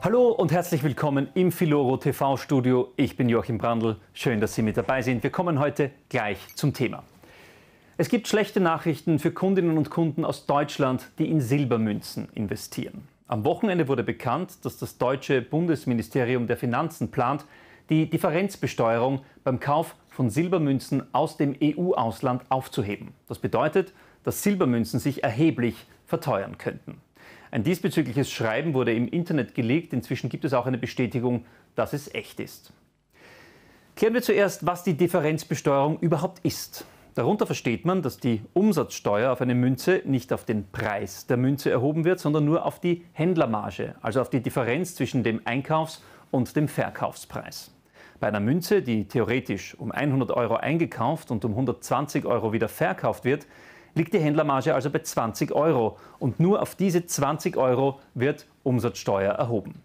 Hallo und herzlich willkommen im Filoro TV-Studio. Ich bin Joachim Brandl. Schön, dass Sie mit dabei sind. Wir kommen heute gleich zum Thema. Es gibt schlechte Nachrichten für Kundinnen und Kunden aus Deutschland, die in Silbermünzen investieren. Am Wochenende wurde bekannt, dass das deutsche Bundesministerium der Finanzen plant, die Differenzbesteuerung beim Kauf von Silbermünzen aus dem EU-Ausland aufzuheben. Das bedeutet, dass Silbermünzen sich erheblich verteuern könnten. Ein diesbezügliches Schreiben wurde im Internet geleakt. Inzwischen gibt es auch eine Bestätigung, dass es echt ist. Klären wir zuerst, was die Differenzbesteuerung überhaupt ist. Darunter versteht man, dass die Umsatzsteuer auf eine Münze nicht auf den Preis der Münze erhoben wird, sondern nur auf die Händlermarge, also auf die Differenz zwischen dem Einkaufs- und dem Verkaufspreis. Bei einer Münze, die theoretisch um 100 € eingekauft und um 120 € wieder verkauft wird, liegt die Händlermarge also bei 20 € und nur auf diese 20 € wird Umsatzsteuer erhoben.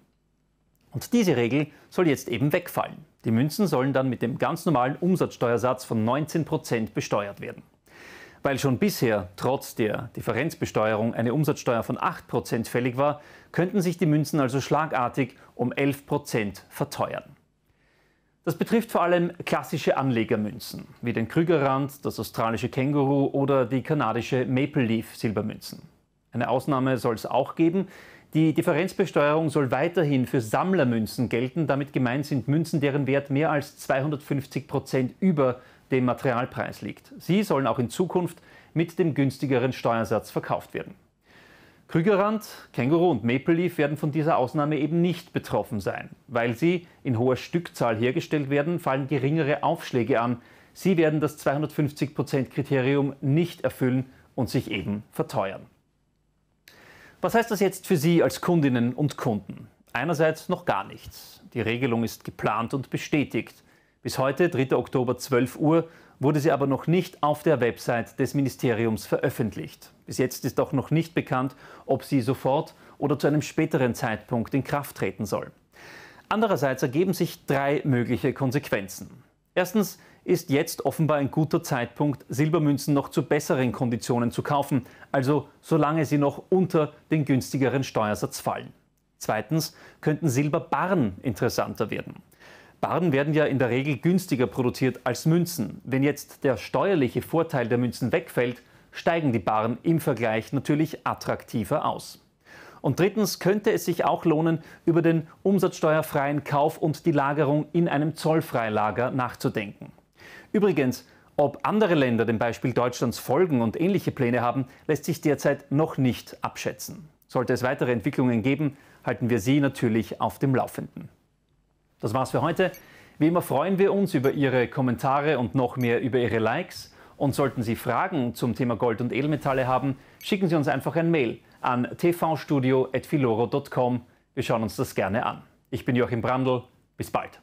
Und diese Regel soll jetzt eben wegfallen. Die Münzen sollen dann mit dem ganz normalen Umsatzsteuersatz von 19% besteuert werden. Weil schon bisher trotz der Differenzbesteuerung eine Umsatzsteuer von 8% fällig war, könnten sich die Münzen also schlagartig um 11% verteuern. Das betrifft vor allem klassische Anlegermünzen, wie den Krügerrand, das australische Känguru oder die kanadische Maple Leaf Silbermünzen. Eine Ausnahme soll es auch geben. Die Differenzbesteuerung soll weiterhin für Sammlermünzen gelten. Damit gemeint sind Münzen, deren Wert mehr als 250% über dem Materialpreis liegt. Sie sollen auch in Zukunft mit dem günstigeren Steuersatz verkauft werden. Krügerrand, Känguru und Maple Leaf werden von dieser Ausnahme eben nicht betroffen sein. Weil sie in hoher Stückzahl hergestellt werden, fallen geringere Aufschläge an. Sie werden das 250%-Kriterium nicht erfüllen und sich eben verteuern. Was heißt das jetzt für Sie als Kundinnen und Kunden? Einerseits noch gar nichts. Die Regelung ist geplant und bestätigt. Bis heute, 3. Oktober, 12 Uhr, wurde sie aber noch nicht auf der Website des Ministeriums veröffentlicht. Bis jetzt ist auch noch nicht bekannt, ob sie sofort oder zu einem späteren Zeitpunkt in Kraft treten soll. Andererseits ergeben sich drei mögliche Konsequenzen. Erstens ist jetzt offenbar ein guter Zeitpunkt, Silbermünzen noch zu besseren Konditionen zu kaufen, also solange sie noch unter den günstigeren Steuersatz fallen. Zweitens könnten Silberbarren interessanter werden. Barren werden ja in der Regel günstiger produziert als Münzen. Wenn jetzt der steuerliche Vorteil der Münzen wegfällt, steigen die Barren im Vergleich natürlich attraktiver aus. Und drittens könnte es sich auch lohnen, über den umsatzsteuerfreien Kauf und die Lagerung in einem Zollfreilager nachzudenken. Übrigens, ob andere Länder dem Beispiel Deutschlands folgen und ähnliche Pläne haben, lässt sich derzeit noch nicht abschätzen. Sollte es weitere Entwicklungen geben, halten wir Sie natürlich auf dem Laufenden. Das war's für heute. Wie immer freuen wir uns über Ihre Kommentare und noch mehr über Ihre Likes. Und sollten Sie Fragen zum Thema Gold und Edelmetalle haben, schicken Sie uns einfach ein Mail an tvstudio@filoro.com. Wir schauen uns das gerne an. Ich bin Joachim Brandl. Bis bald.